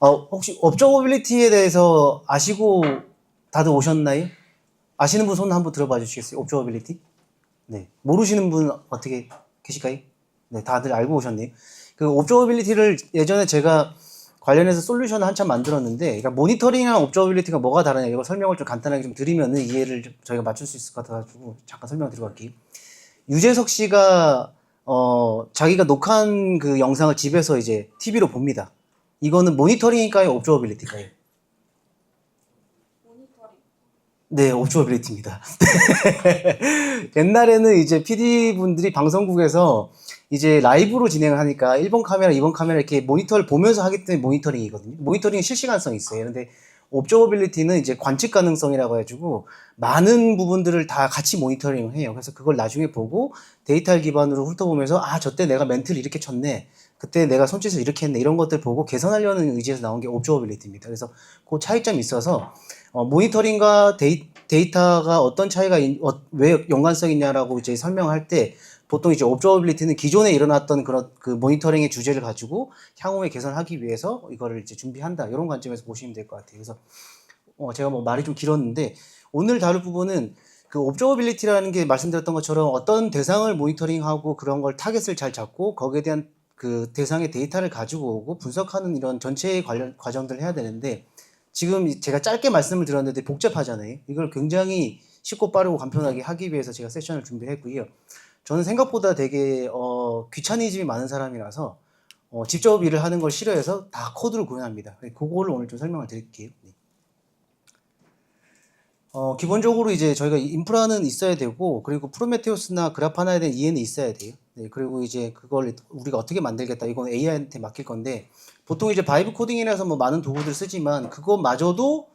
혹시 업저버빌리티에 대해서 아시고 다들 오셨나요? 아시는 분 손 한번 들어봐 주시겠어요? 업저버빌리티? 네. 모르시는 분 어떻게 계실까요? 네, 다들 알고 오셨네요. 그 옵저버빌리티를 예전에 제가 관련해서 솔루션을 한참 만들었는데, 그러니까 모니터링이랑 옵저버빌리티가 뭐가 다르냐, 이걸 설명을 좀 간단하게 좀 드리면은 이해를 저희가 맞출 수 있을 것 같아가지고 잠깐 설명을 드리고 갈게요. 유재석 씨가 자기가 녹화한 그 영상을 집에서 이제 TV로 봅니다. 이거는 모니터링일까요, 옵저버빌리티일까요? 네, 옵저버빌리티입니다. 옛날에는 이제 PD분들이 방송국에서 이제 라이브로 진행을 하니까 1번 카메라, 2번 카메라 이렇게 모니터를 보면서 하기 때문에 모니터링이거든요. 모니터링은 실시간성이 있어요. 근데 옵저버빌리티는 이제 관측 가능성이라고 해가지고 많은 부분들을 다 같이 모니터링을 해요. 그래서 그걸 나중에 보고 데이터를 기반으로 훑어보면서 저때 내가 멘트를 이렇게 쳤네. 그때 내가 손짓을 이렇게 했네. 이런 것들 보고 개선하려는 의지에서 나온 게 옵저버빌리티입니다. 그래서 그 차이점이 있어서 모니터링과 데이터가 어떤 차이가 왜 연관성이 있냐라고 이제 설명할 때 보통 이제 옵저버빌리티는 기존에 일어났던 그런 그 모니터링의 주제를 가지고 향후에 개선하기 위해서 이거를 이제 준비한다 이런 관점에서 보시면 될 것 같아요. 그래서 제가 뭐 말이 좀 길었는데 오늘 다룰 부분은 그 옵저버빌리티라는 게 말씀드렸던 것처럼 어떤 대상을 모니터링하고 그런 걸 타겟을 잘 잡고 거기에 대한 그 대상의 데이터를 가지고 오고 분석하는 이런 전체의 관련 과정들을 해야 되는데 지금 제가 짧게 말씀을 드렸는데 복잡하잖아요. 이걸 굉장히 쉽고 빠르고 간편하게 하기 위해서 제가 세션을 준비했고요. 저는 생각보다 되게 귀차니즘이 많은 사람이라서 직접 일을 하는 걸 싫어해서 다 코드를 구현합니다. 그거를 오늘 좀 설명을 드릴게요. 네. 기본적으로 이제 저희가 인프라는 있어야 되고, 그리고 프로메테우스나 그라파나에 대한 이해는 있어야 돼요. 네, 그리고 이제 그걸 우리가 어떻게 만들겠다. 이건 AI한테 맡길 건데, 보통 이제 바이브 코딩이라서 뭐 많은 도구들 쓰지만, 그것마저도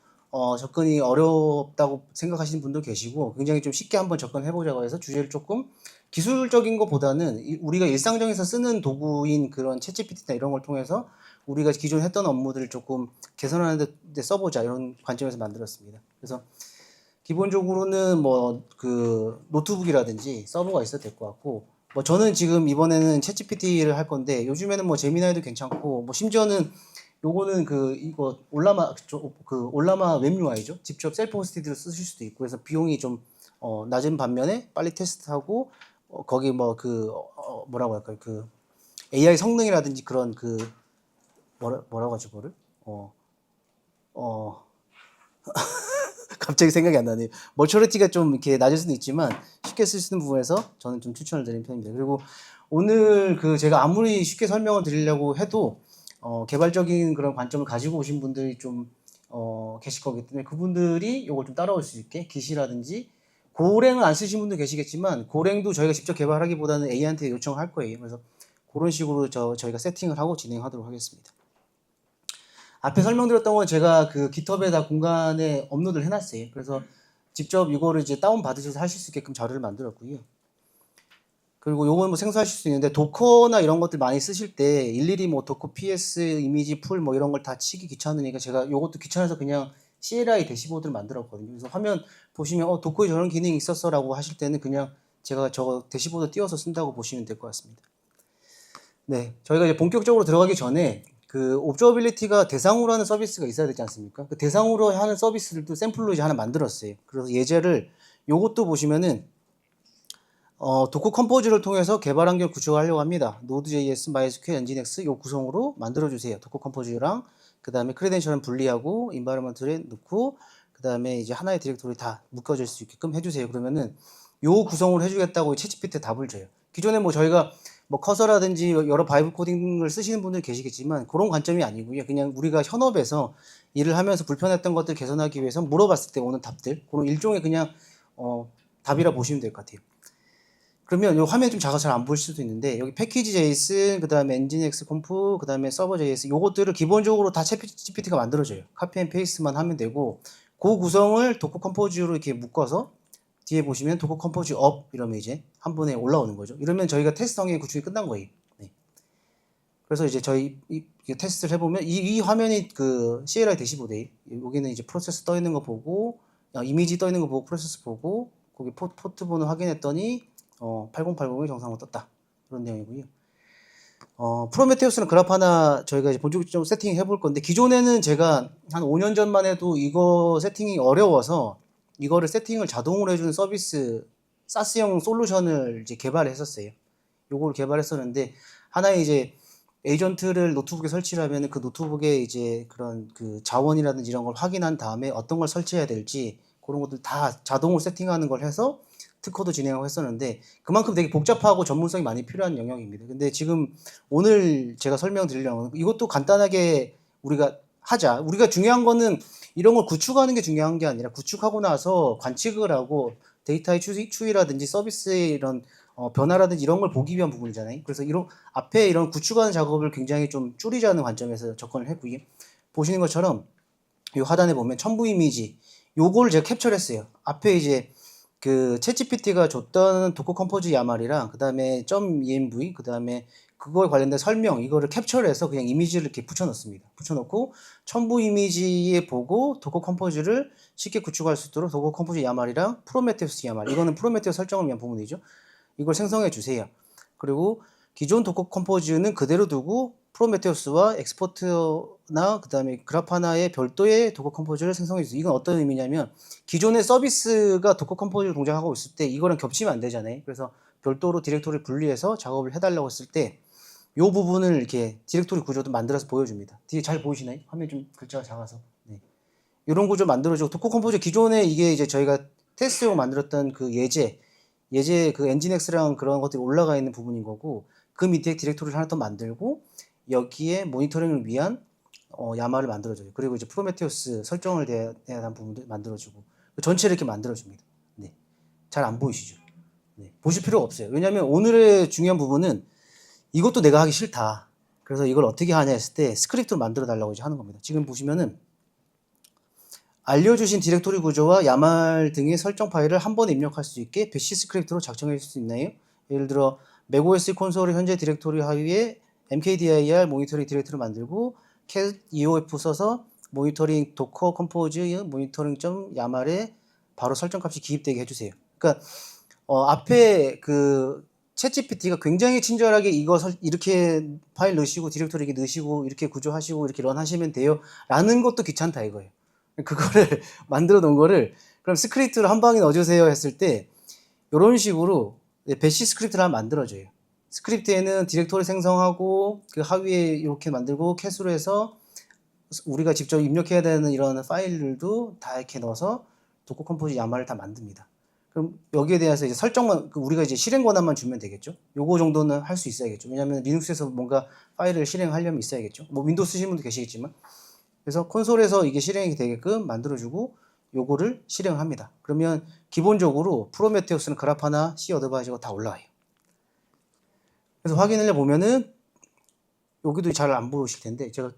접근이 어렵다고 생각하시는 분도 계시고, 굉장히 좀 쉽게 한번 접근해보자고 해서 주제를 조금 기술적인 것보다는 우리가 일상적에서 쓰는 도구인 그런 챗GPT나 이런 걸 통해서 우리가 기존 했던 업무들을 조금 개선하는 데 써보자. 이런 관점에서 만들었습니다. 그래서 기본적으로는 뭐 그 노트북이라든지 서버가 있어도 될 것 같고 뭐 저는 지금 이번에는 챗GPT를 할 건데 요즘에는 뭐 제미나이도 괜찮고 뭐 심지어는 요거는 그 이거 올라마 웹 UI죠. 직접 셀프 호스티드를 쓰실 수도 있고 그래서 비용이 좀 낮은 반면에 빨리 테스트하고 거기 뭐 그 뭐라고 할까요? 그 AI 성능이라든지 그런 그 뭐라고 하죠, 그거를? 어, 어, 갑자기 생각이 안 나네요. 머처리티가 좀 이렇게 낮을 수는 있지만 쉽게 쓸 수 있는 부분에서 저는 좀 추천을 드리는 편입니다. 그리고 오늘 그 제가 아무리 쉽게 설명을 드리려고 해도 개발적인 그런 관점을 가지고 오신 분들이 좀 계실 거기 때문에 그분들이 이걸 좀 따라올 수 있게 기시라든지 고랭을 안 쓰신 분도 계시겠지만 고랭도 저희가 직접 개발하기보다는 A한테 요청할 거예요. 그래서 그런 식으로 저희가 세팅을 하고 진행하도록 하겠습니다. 앞에 설명드렸던 건 제가 그 깃허브에다 공간에 업로드를 해놨어요. 그래서 직접 이거를 이제 다운 받으셔서 하실 수 있게끔 자료를 만들었고요. 그리고 요건 뭐 생소하실 수 있는데 도커나 이런 것들 많이 쓰실 때 일일이 뭐 도커 PS 이미지 풀 뭐 이런 걸 다 치기 귀찮으니까 제가 요것도 귀찮아서 그냥 CLI 대시보드를 만들었거든요. 그래서 화면 보시면 도커에 저런 기능이 있었어라고 하실 때는 그냥 제가 저 대시보드 띄워서 쓴다고 보시면 될 것 같습니다. 네, 저희가 이제 본격적으로 들어가기 전에 그 옵저버빌리티가 대상으로 하는 서비스가 있어야 되지 않습니까? 그 대상으로 하는 서비스를 또 샘플로 이제 하나 만들었어요. 그래서 예제를 요것도 보시면은 도커 컴포즈를 통해서 개발 환경 구축하려고 합니다. Node.js, MySQL, Nginx 요 구성으로 만들어 주세요. 도커 컴포즈랑 그 다음에 크레덴셜은 분리하고 인바이러먼트에 넣고 그 다음에 이제 하나의 디렉토리 다 묶어질 수 있게끔 해주세요. 그러면은 요 구성을 해주겠다고 챗GPT 답을 줘요. 기존에 뭐 저희가 뭐 커서라든지 여러 바이브 코딩을 쓰시는 분들 계시겠지만 그런 관점이 아니고요. 그냥 우리가 현업에서 일을 하면서 불편했던 것들 개선하기 위해서 물어봤을 때 오는 답들 그런 일종의 그냥 답이라 보시면 될 것 같아요. 그러면 이 화면이 좀 작아서 잘 안 보일 수도 있는데 여기 패키지 JS, 그 다음에 엔진엑스 컴프, 그 다음에 서버 JS 요것들을 기본적으로 다 챗GPT가 만들어줘요. 카피 앤 페이스트만 하면 되고 그 구성을 도커 컴포즈로 이렇게 묶어서 뒤에 보시면 도커 컴포즈 업 이러면 이제 한 번에 올라오는 거죠. 이러면 저희가 테스트 환경 구축이 끝난 거예요. 네. 그래서 이제 저희 이 테스트를 해보면 이 화면이 그 CLI 대시보드에 여기는 이제 프로세스 떠 있는 거 보고 이미지 떠 있는 거 보고 프로세스 보고 거기 포트 번호 확인했더니 8080이 정상으로 떴다. 그런 내용이고요. 프로메테우스는 그라파나 저희가 이제 본격적으로 세팅해 볼 건데, 기존에는 제가 한 5년 전만 해도 이거 세팅이 어려워서 이거를 세팅을 자동으로 해주는 서비스, 사스형 솔루션을 이제 개발했었어요. 요걸 개발했었는데, 하나의 이제 에이전트를 노트북에 설치를 하면 그 노트북에 이제 그런 그 자원이라든지 이런 걸 확인한 다음에 어떤 걸 설치해야 될지 그런 것들 다 자동으로 세팅하는 걸 해서 특허도 진행하고 했었는데, 그만큼 되게 복잡하고 전문성이 많이 필요한 영역입니다. 근데 지금 오늘 제가 설명드리려는 이것도 간단하게 우리가 하자. 우리가 중요한 거는 이런 걸 구축하는 게 중요한 게 아니라 구축하고 나서 관측을 하고 데이터의 추이라든지 서비스의 이런 변화라든지 이런 걸 보기 위한 부분이잖아요. 그래서 이런 앞에 이런 구축하는 작업을 굉장히 좀 줄이자는 관점에서 접근을 했고요. 보시는 것처럼 이 하단에 보면 첨부 이미지 요거를 제가 캡처를 했어요. 앞에 이제 그 챗GPT가 줬던 도커 컴포즈 야말이랑 그 다음에 .env 그 다음에 그거에 관련된 설명 이거를 캡처를 해서 그냥 이미지를 이렇게 붙여넣습니다. 붙여넣고 첨부 이미지에 보고 도커 컴포즈를 쉽게 구축할 수 있도록 도커 컴포즈 야말이랑 프로메테우스 야말, 이거는 프로메테우스 설정을 위한 부분이죠. 이걸 생성해 주세요. 그리고 기존 도커 컴포즈는 그대로 두고 프로메테우스와 엑스포트나 그 다음에 그라파나의 별도의 도커 컴포즈를 생성해 주세요. 이건 어떤 의미냐면 기존의 서비스가 도커 컴포즈를 동작하고 있을 때 이거랑 겹치면 안 되잖아요. 그래서 별도로 디렉토리를 분리해서 작업을 해달라고 했을 때 이 부분을 이렇게 디렉토리 구조도 만들어서 보여줍니다. 뒤에 잘 보이시나요? 화면 좀 글자가 작아서. 네. 이런 구조 만들어주고, 도커 컴포즈 기존에 이게 이제 저희가 테스트용 만들었던 그 예제 그 엔진엑스랑 그런 것들이 올라가 있는 부분인 거고, 그 밑에 디렉토리를 하나 더 만들고 여기에 모니터링을 위한 야마를 만들어줘요. 그리고 이제 프로메테우스 설정을 대한 부분도 만들어주고 전체를 이렇게 만들어줍니다. 네. 잘 안 보이시죠? 네. 보실 필요가 없어요. 왜냐하면 오늘의 중요한 부분은 이것도 내가 하기 싫다. 그래서 이걸 어떻게 하냐 했을 때 스크립트를 만들어 달라고 이제 하는 겁니다. 지금 보시면은 알려주신 디렉토리 구조와 야말 등의 설정 파일을 한 번에 입력할 수 있게 배시 스크립트로 작성해 줄 수 있나요? 예를 들어 macOS 콘솔의 현재 디렉토리 하위에 mkdir 모니터링 디렉토리를 만들고 cat eof 써서 모니터링 도커 컴포즈 모니터링.yamar에 바로 설정값이 기입되게 해주세요. 그러니까 앞에 그 챗GPT가 굉장히 친절하게 이거 이렇게 파일 넣으시고 디렉토리 이렇게 넣으시고 이렇게 구조하시고 이렇게 런하시면 돼요 라는 것도 귀찮다 이거예요. 그거를 만들어 놓은 거를 그럼 스크립트를 한 방에 넣어주세요 했을 때 이런 식으로 배시 스크립트를 하나 만들어줘요. 스크립트에는 디렉토리 생성하고 그 하위에 이렇게 만들고 캣으로 해서 우리가 직접 입력해야 되는 이런 파일들도 다 이렇게 넣어서 도커 컴포즈 야마를 다 만듭니다. 그럼 여기에 대해서 이제 설정만 우리가 이제 실행 권한만 주면 되겠죠. 요거 정도는 할 수 있어야겠죠. 왜냐하면 리눅스에서 뭔가 파일을 실행하려면 있어야겠죠. 뭐 윈도우 쓰시는 분도 계시겠지만. 그래서 콘솔에서 이게 실행이 되게끔 만들어주고 요거를 실행을 합니다. 그러면 기본적으로 프로메테우스는 그라파나 C 어드바이저가 다 올라와요. 그래서 확인을 해보면은 여기도 잘 안 보이실 텐데 제가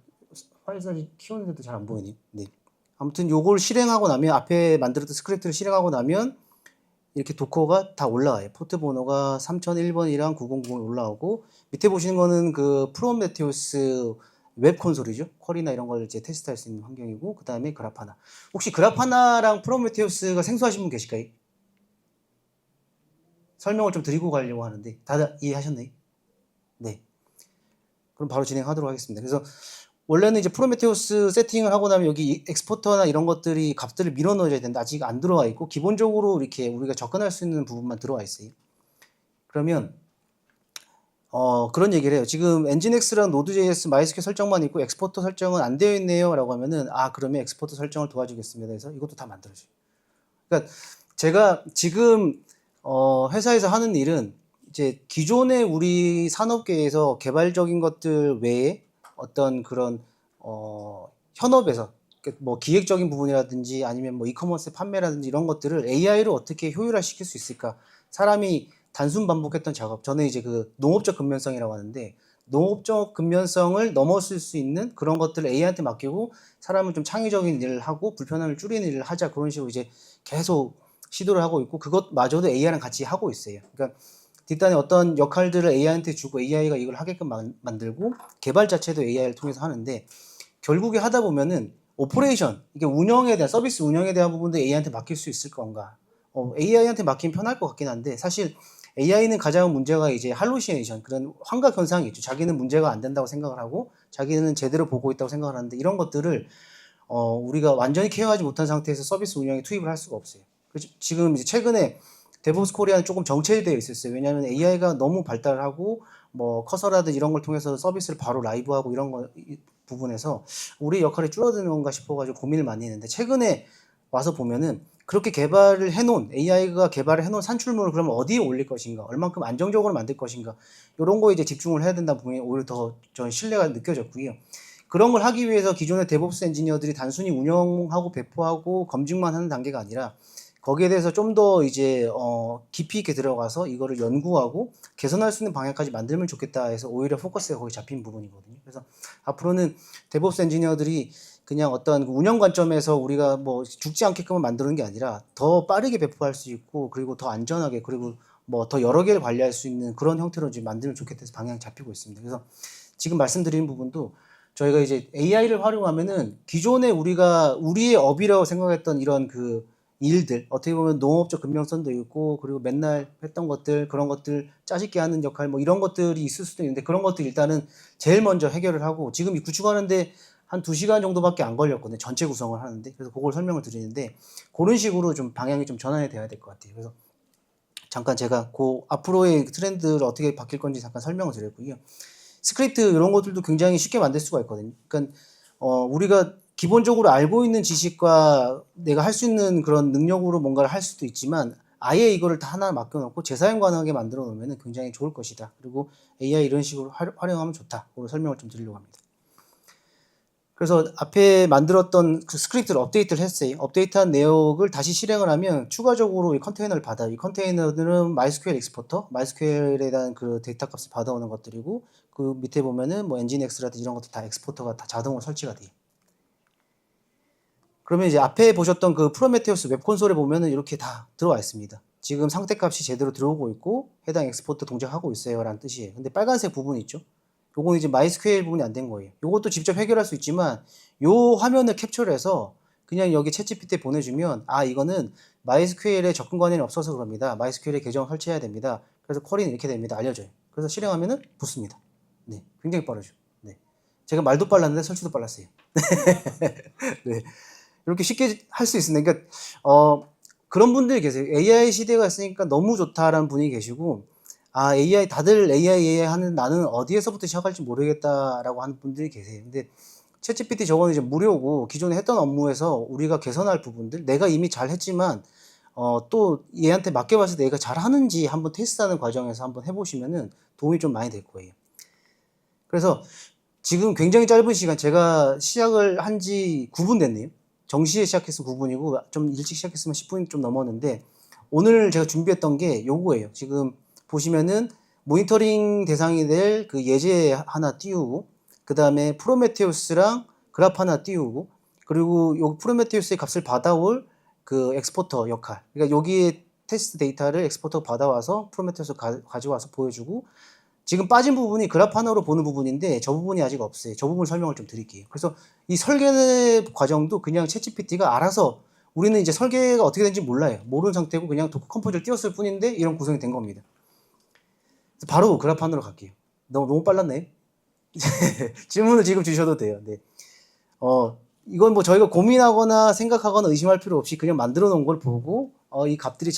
파일 사이즈 키웠는데도 잘 안 보이네요. 네. 아무튼 요걸 실행하고 나면 앞에 만들었던 스크립트를 실행하고 나면 이렇게 도커가 다 올라와요. 포트 번호가 3001번이랑 9090이 올라오고 밑에 보시는 거는 그 프로메테우스 웹 콘솔이죠. 쿼리나 이런 걸 이제 테스트할 수 있는 환경이고 그 다음에 그라파나. 혹시 그라파나랑 프로메테우스가 생소하신 분 계실까요? 설명을 좀 드리고 가려고 하는데 다들 이해하셨나요? 네. 그럼 바로 진행하도록 하겠습니다. 그래서 원래는 이제 프로메테우스 세팅을 하고 나면 여기 엑스포터나 이런 것들이 값들을 밀어 넣어줘야 되는데 아직 안 들어와 있고 기본적으로 이렇게 우리가 접근할 수 있는 부분만 들어와 있어요. 그러면 그런 얘기를 해요. 지금 엔진엑스랑 노드.js 마이스큐엘 설정만 있고 엑스포터 설정은 안 되어 있네요 라고 하면은 그러면 엑스포터 설정을 도와주겠습니다. 그래서 이것도 다 만들어줘요. 그러니까 제가 지금 회사에서 하는 일은 이제 기존의 우리 산업계에서 개발적인 것들 외에 어떤 그런 현업에서 뭐 기획적인 부분이라든지 아니면 뭐 이커머스 판매라든지 이런 것들을 AI로 어떻게 효율화시킬 수 있을까? 사람이 단순 반복했던 작업. 저는 이제 그 농업적 근면성이라고 하는데 농업적 근면성을 넘어설 수 있는 그런 것들을 AI한테 맡기고 사람은 좀 창의적인 일을 하고 불편함을 줄이는 일을 하자 그런 식으로 이제 계속 시도를 하고 있고 그것마저도 AI랑 같이 하고 있어요. 그러니까 뒷단에 어떤 역할들을 AI한테 주고 AI가 이걸 하게끔 만들고 개발 자체도 AI를 통해서 하는데 결국에 하다 보면은 오퍼레이션, 이게 운영에 대한 서비스 운영에 대한 부분도 AI한테 맡길 수 있을 건가? AI한테 맡기면 편할 것 같긴 한데 사실 AI는 가장 문제가 이제 할루시네이션, 그런 환각 현상이 있죠. 자기는 문제가 안 된다고 생각을 하고 자기는 제대로 보고 있다고 생각을 하는데 이런 것들을 우리가 완전히 케어하지 못한 상태에서 서비스 운영에 투입을 할 수가 없어요. 지금 이제 최근에 데브옵스 코리아는 조금 정체되어 있었어요. 왜냐하면 AI가 너무 발달하고 뭐 커서라든지 이런 걸 통해서 서비스를 바로 라이브하고 이런 거 부분에서 우리 역할이 줄어드는 건가 싶어가지고 고민을 많이 했는데 최근에 와서 보면은 그렇게 개발을 해놓은 AI가 개발을 해놓은 산출물을 그러면 어디에 올릴 것인가, 얼만큼 안정적으로 만들 것인가 이런 거에 이제 집중을 해야 된다 부분이 오히려 더 전 신뢰가 느껴졌고요. 그런 걸 하기 위해서 기존의 데브옵스 엔지니어들이 단순히 운영하고 배포하고 검증만 하는 단계가 아니라 거기에 대해서 좀 더 이제 깊이 있게 들어가서 이거를 연구하고 개선할 수 있는 방향까지 만들면 좋겠다 해서 오히려 포커스가 거기 잡힌 부분이거든요. 그래서 앞으로는 데브옵스 엔지니어들이 그냥 어떤 운영 관점에서 우리가 뭐 죽지 않게끔 만드는 게 아니라 더 빠르게 배포할 수 있고 그리고 더 안전하게 그리고 뭐 더 여러 개를 관리할 수 있는 그런 형태로 지금 만들면 좋겠다 해서 방향이 잡히고 있습니다. 그래서 지금 말씀드리는 부분도 저희가 이제 AI를 활용하면은 기존에 우리의 업이라고 생각했던 이런 그 일들, 어떻게 보면 농업적 근면성도 있고 그리고 맨날 했던 것들, 그런 것들 짜집게 하는 역할 뭐 이런 것들이 있을 수도 있는데 그런 것들 일단은 제일 먼저 해결을 하고 지금 이 구축하는데 한 2시간 정도밖에 안 걸렸거든요. 전체 구성을 하는데. 그래서 그걸 설명을 드리는데 그런 식으로 좀 방향이 좀 전환이 돼야 될 것 같아요. 그래서 잠깐 제가 그 앞으로의 트렌드를 어떻게 바뀔 건지 잠깐 설명을 드렸고요. 스크립트 이런 것들도 굉장히 쉽게 만들 수가 있거든요. 그러니까 우리가 기본적으로 알고 있는 지식과 내가 할 수 있는 그런 능력으로 뭔가를 할 수도 있지만 아예 이거를 다 하나 맡겨놓고 재사용 가능하게 만들어 놓으면 굉장히 좋을 것이다. 그리고 AI 이런 식으로 활용하면 좋다. 그런 설명을 좀 드리려고 합니다. 그래서 앞에 만들었던 그 스크립트를 업데이트를 했어요. 업데이트한 내역을 다시 실행을 하면 추가적으로 이 컨테이너를 받아요. 이 컨테이너들은 MySQL 익스포터, MySQL에 대한 그 데이터 값을 받아오는 것들이고 그 밑에 보면은 뭐 엔진엑스라든지 이런 것도 다 익스포터가 다 자동으로 설치가 돼요. 그러면 이제 앞에 보셨던 그 프로메테우스 웹 콘솔에 보면은 이렇게 다 들어와 있습니다. 지금 상태값이 제대로 들어오고 있고 해당 엑스포트 동작하고 있어요 라는 뜻이에요. 근데 빨간색 부분이 있죠. 요거는 이제 MySQL 부분이 안 된 거예요. 요것도 직접 해결할 수 있지만 요 화면을 캡처를 해서 그냥 여기 챗GPT에 보내주면 아 이거는 MySQL에 접근 권한이 없어서 그럽니다. MySQL에 계정 설치해야 됩니다. 그래서 쿼리는 이렇게 됩니다. 알려줘요. 그래서 실행하면은 붙습니다. 네, 굉장히 빠르죠. 네, 제가 말도 빨랐는데 설치도 빨랐어요. 네. 이렇게 쉽게 할 수 있습니다. 그러니까 그런 분들이 계세요. AI 시대가 있으니까 너무 좋다라는 분이 계시고 아 AI 다들 AI 하는 나는 어디에서부터 시작할지 모르겠다라고 하는 분들이 계세요. 근데 챗GPT 저거는 이제 무료고 기존에 했던 업무에서 우리가 개선할 부분들 내가 이미 잘 했지만 또 얘한테 맡겨봤을 때 얘가 잘하는지 한번 테스트하는 과정에서 한번 해보시면은 도움이 좀 많이 될 거예요. 그래서 지금 굉장히 짧은 시간 제가 시작을 한 지 9분 됐네요. 정시에 시작했으면 9분이고 좀 일찍 시작했으면 10분이 좀 넘었는데 오늘 제가 준비했던 게 요거예요. 지금 보시면은 모니터링 대상이 될 그 예제 하나 띄우고 그 다음에 프로메테우스랑 그래프 하나 띄우고 그리고 요 프로메테우스의 값을 받아올 그 엑스포터 역할 그러니까 여기에 테스트 데이터를 엑스포터 받아와서 프로메테우스 가져와서 보여주고 지금 빠진 부분이 그래프 하나로 보는 부분인데 저 부분이 아직 없어요. 저 부분 설명을 좀 드릴게요. 그래서 이 설계 과정도 그냥 챗GPT가 알아서 우리는 이제 설계가 어떻게 되는지 몰라요. 모르는 상태고 그냥 도커 컴포즈를 띄웠을 뿐인데 이런 구성이 된 겁니다. 바로 그래프 하나로 갈게요. 너무 빨랐네. 질문을 지금 주셔도 돼요. 네. 이건 뭐 저희가 고민하거나 생각하거나 의심할 필요 없이 그냥 만들어 놓은 걸 보고 이 값들이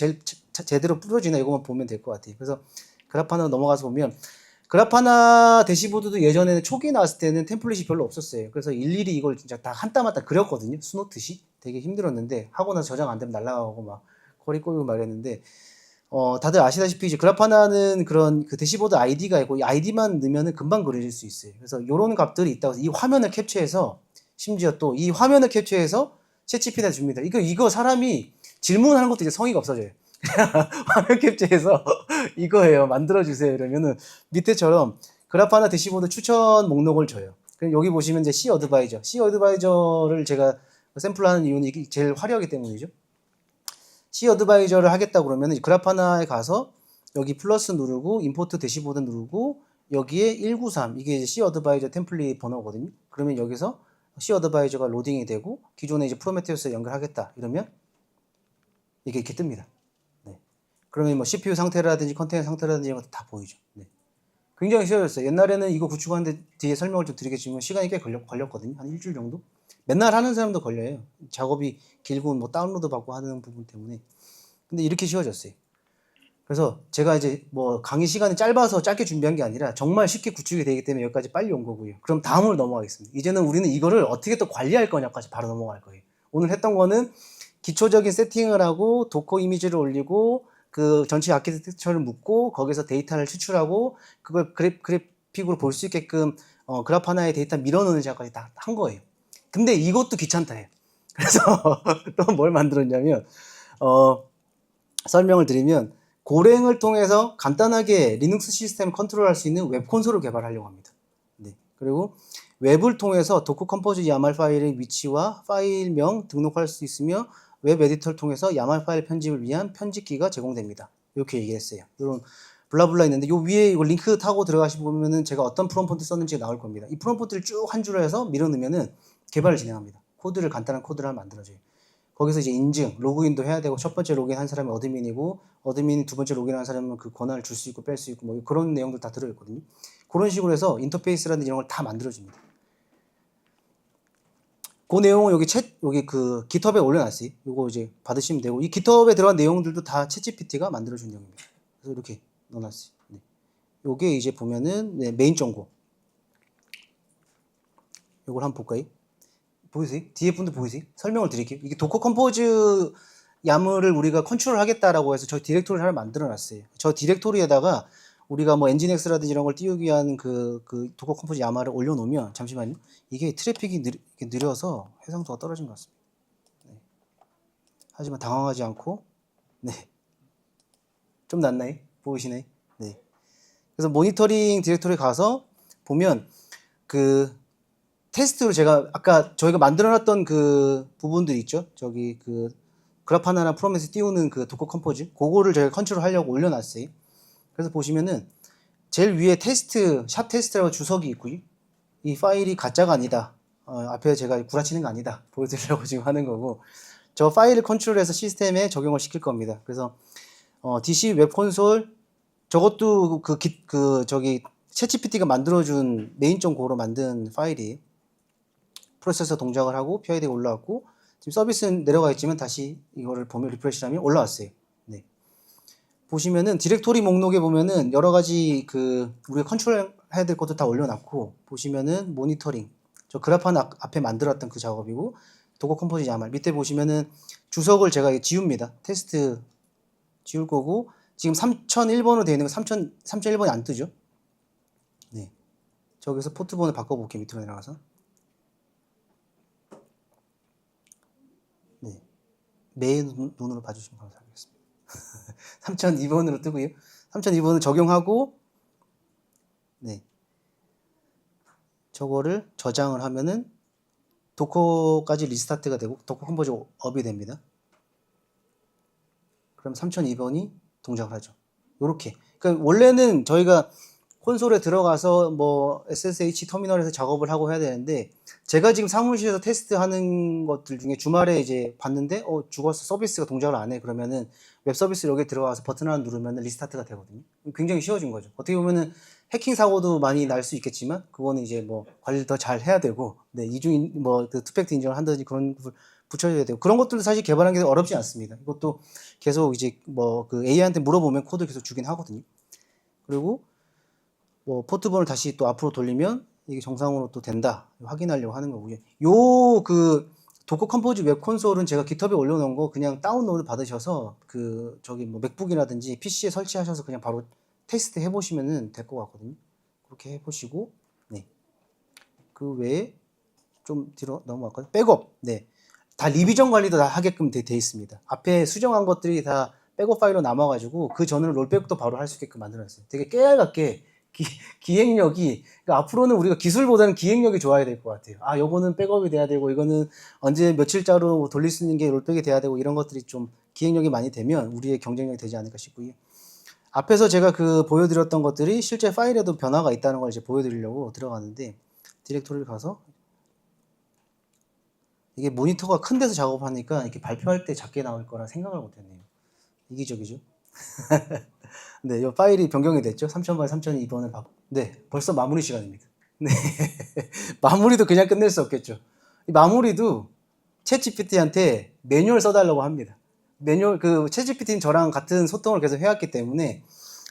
제대로 뿌려지나 이것만 보면 될 것 같아요. 그래서 그래프 하나 넘어가서 보면 그라파나 대시보드도 예전에는 초기에 나왔을 때는 템플릿이 별로 없었어요. 그래서 일일이 이걸 진짜 다 한 땀 한 땀 그렸거든요. 수놓듯이. 되게 힘들었는데 하고 나서 저장 안 되면 날라가고 막 거리 꼬이고 말했는데 다들 아시다시피 이제 그라파나는 그런 그 대시보드 아이디가 있고 이 아이디만 넣으면은 금방 그려질 수 있어요. 그래서 요런 값들이 있다고 해서 이 화면을 캡처해서 심지어 또 이 화면을 캡처해서 챗GPT한테 줍니다. 이거 사람이 질문하는 것도 이제 성의가 없어져요. 화면 캡처해서 이거예요. 만들어주세요. 이러면은 밑에처럼 그래프하나 대시보드 추천 목록을 줘요. 그럼 여기 보시면 이제 C 어드바이저. C 어드바이저를 제가 샘플하는 이유는 이게 제일 화려하기 때문이죠. C 어드바이저를 하겠다 그러면 그래프 하나에 가서 여기 플러스 누르고 임포트 대시보드 누르고 여기에 193 이게 이제 C 어드바이저 템플릿 번호거든요. 그러면 여기서 C 어드바이저가 로딩이 되고 기존에 이제 프로메테우스에 연결하겠다 이러면 이게 이렇게 뜹니다. 네. 그러면 뭐 CPU 상태라든지 컨테이너 상태라든지 이런 것도 다 보이죠. 네. 굉장히 쉬워졌어요. 옛날에는 이거 구축하는데 뒤에 설명을 좀 드리겠지만 시간이 꽤 걸렸거든요. 한 일주일 정도? 맨날 하는 사람도 걸려요. 작업이 길고 뭐 다운로드 받고 하는 부분 때문에. 근데 이렇게 쉬워졌어요. 그래서 제가 이제 뭐 강의 시간이 짧아서 짧게 준비한 게 아니라 정말 쉽게 구축이 되기 때문에 여기까지 빨리 온 거고요. 그럼 다음으로 넘어가겠습니다. 이제는 우리는 이거를 어떻게 또 관리할 거냐까지 바로 넘어갈 거예요. 오늘 했던 거는 기초적인 세팅을 하고 도커 이미지를 올리고 그 전체 아키텍처를 묻고 거기서 데이터를 추출하고 그걸 그래픽으로 볼 수 있게끔 그래프 하나에 데이터 밀어넣는 작업까지 다 한 거예요. 근데 이것도 귀찮다 해요. 그래서 또 뭘 만들었냐면 설명을 드리면 고랭을 통해서 간단하게 리눅스 시스템 컨트롤할 수 있는 웹 콘솔을 개발하려고 합니다. 네. 그리고 웹을 통해서 도커 컴포즈 야말 파일의 위치와 파일명 등록할 수 있으며 웹 에디터를 통해서 야말 파일 편집을 위한 편집기가 제공됩니다. 이렇게 얘기했어요. 이런 블라블라 있는데 요 위에 이거 링크 타고 들어가시면 보면은 제가 어떤 프롬프트 썼는지 나올 겁니다. 이 프롬프트를 쭉 한 줄로 해서 밀어넣으면은 개발을 진행합니다. 코드를 간단한 코드를 만들어줘요. 거기서 이제 인증, 로그인도 해야 되고 첫 번째 로그인 한 사람이 어드민이고 어드민이 두 번째 로그인 한 사람은 그 권한을 줄 수 있고 뺄 수 있고 뭐 그런 내용들 다 들어있거든요. 그런 식으로 해서 인터페이스라든지 이런 걸 다 만들어줍니다. 그 내용은 여기 그 깃허브에 올려놨어요. 이거 이제 받으시면 되고 이 깃허브에 들어간 내용들도 다 챗GPT가 만들어준 내용입니다. 그래서 이렇게 넣어놨어요. 네. 요게 이제 보면은 네, 메인 정보. 요걸 한번 볼까요? 보이세요? 뒤에 분도 보이세요? 설명을 드릴게요. 이게 도커 컴포즈 야물을 우리가 컨트롤 하겠다라고 해서 저 디렉토리를 하나 만들어 놨어요. 저 디렉토리에다가 우리가 뭐 엔진엑스라든지 이런 걸 띄우기 위한 그 도커 컴포즈 야말을 올려놓으면 잠시만요. 이게 트래픽이 느려서 해상도가 떨어진 것 같습니다. 네. 하지만 당황하지 않고 네. 좀 낫나요? 보이시나요? 네. 그래서 모니터링 디렉토리 가서 보면 그 테스트로 제가 아까 저희가 만들어놨던 그 부분들 있죠. 저기 그 그래프 하나나 프로미스 띄우는 그 도커 컴포즈 그거를 저희가 컨트롤 하려고 올려놨어요. 그래서 보시면은 제일 위에 테스트 샵 테스트라고 주석이 있고요. 이 파일이 가짜가 아니다. 앞에 제가 구라치는 거 아니다. 보여드리려고 지금 하는 거고 저 파일을 컨트롤해서 시스템에 적용을 시킬 겁니다. 그래서 DC 웹 콘솔 저것도 저기 챗GPT가 만들어준 메인.go로 만든 파일이 프로세서 동작을 하고 PID가 올라왔고 지금 서비스는 내려가 있지만 다시 이거를 보면 리프레시하면 올라왔어요. 네. 보시면은 디렉토리 목록에 보면은 여러 가지 그 우리가 컨트롤 해야 될 것도 다 올려놨고 보시면은 모니터링 저 그래프 하나 앞에 만들었던 그 작업이고 도커 컴포즈 야말 밑에 보시면은 주석을 제가 지웁니다. 테스트 지울 거고 지금 3001번으로 되어 있는 거 3001번이 안 뜨죠? 네. 저기서 포트번을 바꿔볼게요. 밑으로 내려가서. 네. 매의 눈으로 봐주시면 감사하겠습니다. 3002번으로 뜨고요. 3002번을 적용하고 네. 저거를 저장을 하면은 도커까지 리스타트가 되고 도커 컴포즈 업이 됩니다. 그럼 3002번이 동작을 하죠. 요렇게. 그러니까 원래는 저희가 콘솔에 들어가서 뭐 SSH 터미널에서 작업을 하고 해야 되는데 제가 지금 사무실에서 테스트하는 것들 중에 주말에 이제 봤는데 죽었어 서비스가 동작을 안 해 그러면은 웹 서비스 여기에 들어가서 버튼 하나 누르면 리스타트가 되거든요. 굉장히 쉬워진 거죠. 어떻게 보면은 해킹 사고도 많이 날 수 있겠지만 그거는 이제 뭐 관리를 더 잘 해야 되고 네, 이중 뭐 그 투팩트 인증을 한다든지 그런 걸 붙여줘야 되고 그런 것들도 사실 개발하는 게 어렵지 않습니다. 이것도 계속 이제 뭐 그 AI한테 물어보면 코드 계속 주긴 하거든요. 그리고 뭐 포트번을 다시 또 앞으로 돌리면 이게 정상으로 또 된다 확인하려고 하는 거고요. 요 그 도커 컴포즈 웹 콘솔은 제가 깃허브에 올려놓은 거 그냥 다운로드 받으셔서 그 저기 뭐 맥북이라든지 PC에 설치하셔서 그냥 바로 테스트 해보시면은 될 것 같거든요. 그렇게 해보시고 네. 그 외에 좀 뒤로 넘어갈까요? 백업 네. 다 리비전 관리도 다 하게끔 돼 있습니다. 앞에 수정한 것들이 다 백업 파일로 남아가지고 그 전으로 롤백도 바로 할 수 있게끔 만들어놨어요. 되게 깨알같게 기획력이 그러니까 앞으로는 우리가 기술보다는 기획력이 좋아야 될 것 같아요. 아, 요거는 백업이 돼야 되고 이거는 언제 며칠자로 돌릴 수 있는 게 롤백이 돼야 되고 이런 것들이 좀 기획력이 많이 되면 우리의 경쟁력이 되지 않을까 싶고요. 앞에서 제가 그 보여드렸던 것들이 실제 파일에도 변화가 있다는 걸 이제 보여드리려고 들어가는데 디렉토리를 가서 이게 모니터가 큰 데서 작업하니까 이렇게 발표할 때 작게 나올 거라 생각을 못했네요. 이기적이죠. 네, 이 파일이 변경이 됐죠. 3000바에 3002번을 받고. 네, 벌써 마무리 시간입니다. 네. 마무리도 그냥 끝낼 수 없겠죠. 이 마무리도 챗GPT한테 매뉴얼 써달라고 합니다. 매뉴얼, 챗GPT는 저랑 같은 소통을 계속 해왔기 때문에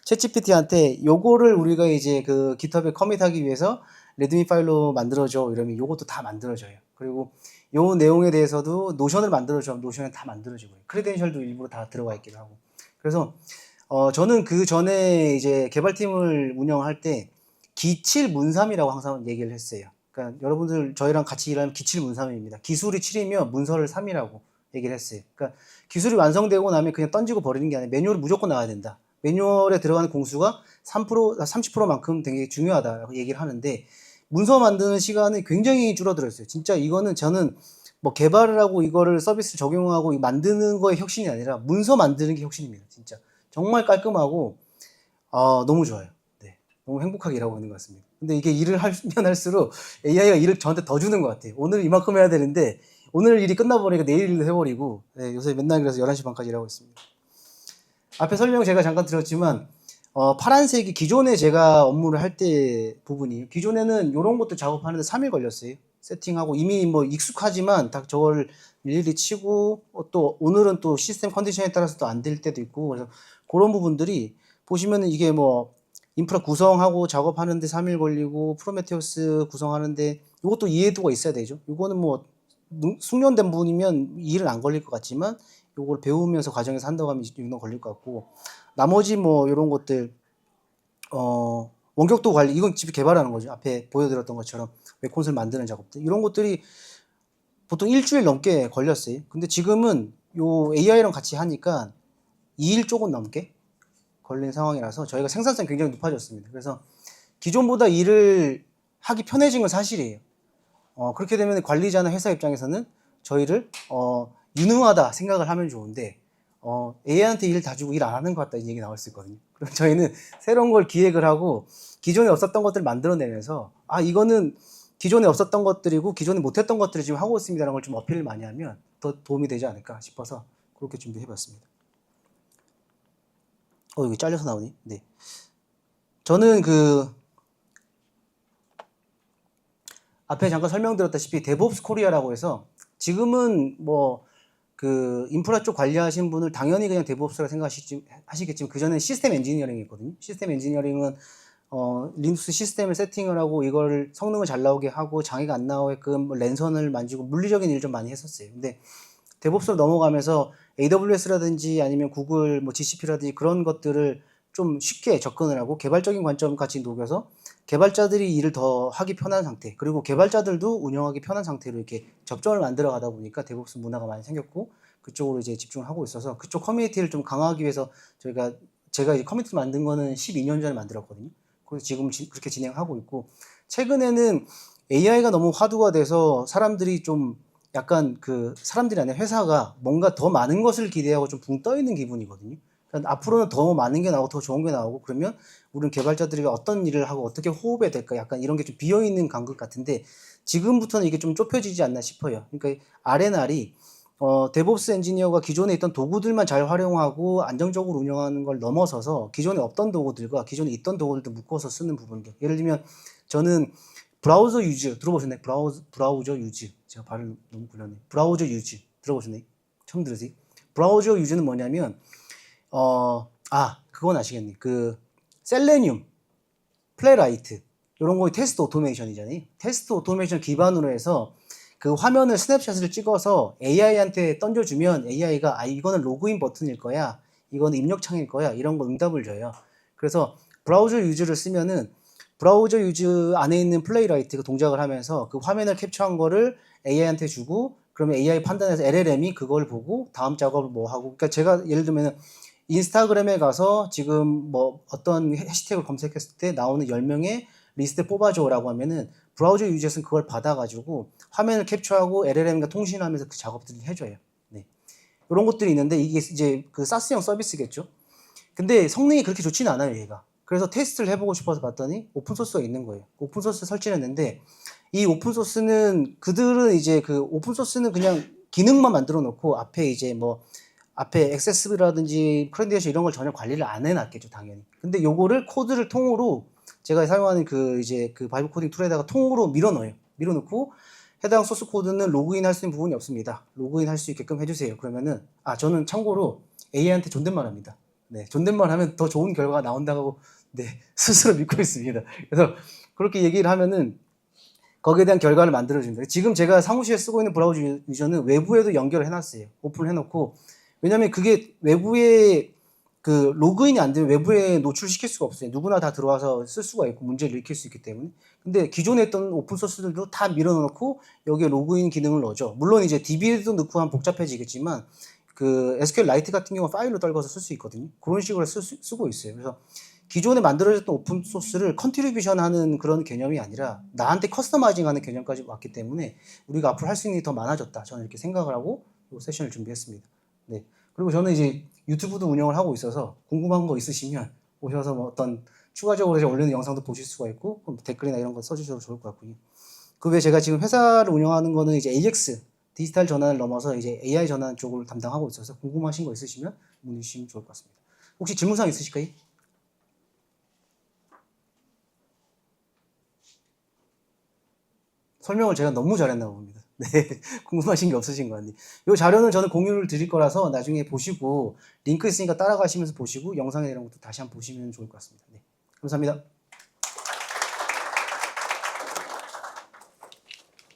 챗GPT한테 요거를 우리가 이제 그 깃허브에 커밋하기 위해서 레드미 파일로 만들어줘 이러면 요것도 다 만들어져요. 그리고 요 내용에 대해서도 노션을 만들어줘. 노션에 다 만들어지고요. 크레덴셜도 일부러 다 들어가 있기도 하고. 그래서 저는 그 전에 이제 개발팀을 운영할 때 기칠 문삼이라고 항상 얘기를 했어요. 그러니까 여러분들 저희랑 같이 일하면 기칠 문삼입니다. 기술이 7이면 문서를 3이라고 얘기를 했어요. 그러니까 기술이 완성되고 나면 그냥 던지고 버리는 게 아니라 매뉴얼이 무조건 나와야 된다. 매뉴얼에 들어가는 공수가 3%, 30%만큼 되게 중요하다고 얘기를 하는데 문서 만드는 시간이 굉장히 줄어들었어요. 진짜 이거는 저는 뭐 개발을 하고 이거를 서비스 적용하고 만드는 거에 혁신이 아니라 문서 만드는 게 혁신입니다. 진짜. 정말 깔끔하고 너무 좋아요. 네, 너무 행복하게 일하고 있는 것 같습니다. 근데 이게 일을 하면 할수록 AI가 일을 저한테 더 주는 것 같아요. 오늘 이만큼 해야 되는데 오늘 일이 끝나버리니까 내일 일도 해버리고 네, 요새 맨날 그래서 11시 반까지 일하고 있습니다. 앞에 설명 제가 잠깐 드렸지만 파란색이 기존에 제가 업무를 할 때 부분이 기존에는 이런 것도 작업하는데 3일 걸렸어요. 세팅하고 이미 뭐 익숙하지만 다 저걸 일일이 치고 또 오늘은 또 시스템 컨디션에 따라서 또 안 될 때도 있고 그래서 그런 부분들이 보시면은 이게 뭐 인프라 구성하고 작업하는데 3일 걸리고 프로메테우스 구성하는데 이것도 이해도가 있어야 되죠. 이거는 뭐 숙련된 분이면 일은 안 걸릴 것 같지만 요걸 배우면서 과정에서 한다고 하면 6년 걸릴 것 같고 나머지 뭐 이런 것들 원격도 관리 이건 직접 개발하는 거죠. 앞에 보여드렸던 것처럼 웹콘솔 만드는 작업들 이런 것들이 보통 일주일 넘게 걸렸어요. 근데 지금은 요 AI랑 같이 하니까 2일 조금 넘게 걸린 상황이라서 저희가 생산성이 굉장히 높아졌습니다. 그래서 기존보다 일을 하기 편해진 건 사실이에요. 그렇게 되면 관리자나 회사 입장에서는 저희를 유능하다 생각을 하면 좋은데 AI한테 일 다 주고 일 안 하는 것 같다 이 얘기 나올 수 있거든요. 그럼 저희는 새로운 걸 기획을 하고 기존에 없었던 것들을 만들어내면서 이거는 기존에 없었던 것들이고 기존에 못했던 것들을 지금 하고 있습니다라는 걸 좀 어필을 많이 하면 더 도움이 되지 않을까 싶어서 그렇게 준비해봤습니다. 여기 잘려서 나오니? 네. 저는 앞에 잠깐 설명드렸다시피 데브옵스 코리아라고 해서 지금은 뭐 인프라 쪽 관리하신 분을 당연히 그냥 데브옵스라고 생각하시겠지만 그 전에 시스템 엔지니어링이 있거든요. 시스템 엔지니어링은 리눅스 시스템을 세팅을 하고 이걸 성능을 잘 나오게 하고 장애가 안 나오게끔 랜선을 만지고 물리적인 일 좀 많이 했었어요. 근데 데브옵스로 넘어가면서 AWS라든지 아니면 구글 뭐 GCP라든지 그런 것들을 좀 쉽게 접근을 하고 개발적인 관점 같이 녹여서 개발자들이 일을 더 하기 편한 상태 그리고 개발자들도 운영하기 편한 상태로 이렇게 접점을 만들어 가다 보니까 데브옵스 문화가 많이 생겼고 그쪽으로 이제 집중을 하고 있어서 그쪽 커뮤니티를 좀 강화하기 위해서 제가 이제 커뮤니티 만든 거는 12년 전에 만들었거든요. 그래서 지금 그렇게 진행하고 있고 최근에는 AI가 너무 화두가 돼서 사람들이 좀 약간 사람들이 아니라 회사가 뭔가 더 많은 것을 기대하고 좀 붕 떠 있는 기분이거든요. 그러니까 앞으로는 더 많은 게 나오고 더 좋은 게 나오고 그러면 우리는 개발자들이 어떤 일을 하고 어떻게 호흡해야 될까 약간 이런 게 좀 비어있는 간극 같은데 지금부터는 이게 좀 좁혀지지 않나 싶어요. 그러니까 R&R이 데브옵스 엔지니어가 기존에 있던 도구들만 잘 활용하고 안정적으로 운영하는 걸 넘어서서 기존에 없던 도구들과 기존에 있던 도구들도 묶어서 쓰는 부분들 예를 들면 저는 브라우저 유즈 들어보셨나요? 브라우저 유즈 제가 발음 너무 굴렸네. 브라우저 유즈 들어보셨나요? 처음 들으세요? 브라우저 유즈는 뭐냐면 그건 아시겠네. 셀레늄, 플레라이트 이런 거 테스트 오토메이션이잖아요. 테스트 오토메이션 기반으로 해서 그 화면을 스냅샷을 찍어서 AI한테 던져주면 AI가 이거는 로그인 버튼일 거야, 이거는 입력창일 거야 이런 거 응답을 줘요. 그래서 브라우저 유즈를 쓰면은 브라우저 유즈 안에 있는 플레이라이트가 동작을 하면서 그 화면을 캡처한 거를 AI한테 주고 그러면 AI 판단해서 LLM이 그걸 보고 다음 작업을 뭐 하고 그러니까 제가 예를 들면 인스타그램에 가서 지금 뭐 어떤 해시태그를 검색했을 때 나오는 10명의 리스트 뽑아줘라고 하면은 브라우저 유저는 그걸 받아가지고 화면을 캡처하고 LLM과 통신하면서 그 작업들을 해줘요. 네. 이런 것들이 있는데 이게 이제 사스형 서비스겠죠. 근데 성능이 그렇게 좋지는 않아요, 얘가. 그래서 테스트를 해보고 싶어서 봤더니 오픈소스가 있는 거예요. 오픈소스 설치를 했는데 이 오픈소스는 그들은 이제 오픈소스는 그냥 기능만 만들어 놓고 앞에 이제 뭐 앞에 액세스라든지 크레덴셜 이런 걸 전혀 관리를 안 해놨겠죠, 당연히. 근데 요거를 코드를 통으로 제가 사용하는 그 이제 그 바이브 코딩 툴에다가 통으로 밀어 넣어요. 밀어 넣고 해당 소스 코드는 로그인 할 수 있는 부분이 없습니다. 로그인 할 수 있게끔 해주세요. 그러면은, 저는 참고로 AI한테 존댓말 합니다. 네, 존댓말 하면 더 좋은 결과가 나온다고, 네, 스스로 믿고 있습니다. 그래서 그렇게 얘기를 하면은 거기에 대한 결과를 만들어줍니다. 지금 제가 사무실에 쓰고 있는 브라우저 유저는 외부에도 연결을 해놨어요. 오픈을 해놓고. 왜냐면 그게 외부에 그 로그인이 안 되면 외부에 노출시킬 수가 없어요. 누구나 다 들어와서 쓸 수가 있고 문제를 일으킬 수 있기 때문에. 근데 기존에 있던 오픈소스들도 다 밀어넣고 여기에 로그인 기능을 넣어줘. 물론 이제 DB에도 넣고 하면 복잡해지겠지만 그 SQLite 같은 경우는 파일로 떨궈서 쓸 수 있거든요. 그런 식으로 쓰고 있어요. 그래서 기존에 만들어졌던 오픈소스를 컨트리뷰션 하는 그런 개념이 아니라 나한테 커스터마이징 하는 개념까지 왔기 때문에 우리가 앞으로 할 수 있는 게 더 많아졌다. 저는 이렇게 생각을 하고 이 세션을 준비했습니다. 네. 그리고 저는 이제 유튜브도 운영을 하고 있어서 궁금한 거 있으시면 오셔서 뭐 어떤 추가적으로 제가 올리는 영상도 보실 수가 있고 댓글이나 이런 거 써주셔도 좋을 것 같고요. 그 외에 제가 지금 회사를 운영하는 거는 이제 AX 디지털 전환을 넘어서 이제 AI 전환 쪽을 담당하고 있어서 궁금하신 거 있으시면 문의 주시면 좋을 것 같습니다. 혹시 질문사항 있으실까요? 설명을 제가 너무 잘했나 봅니다. 네, 궁금하신 게 없으신 것 같네요. 이 자료는 저는 공유를 드릴 거라서 나중에 보시고 링크 있으니까 따라가시면서 보시고 영상에 이런 것도 다시 한번 보시면 좋을 것 같습니다. 네, 감사합니다.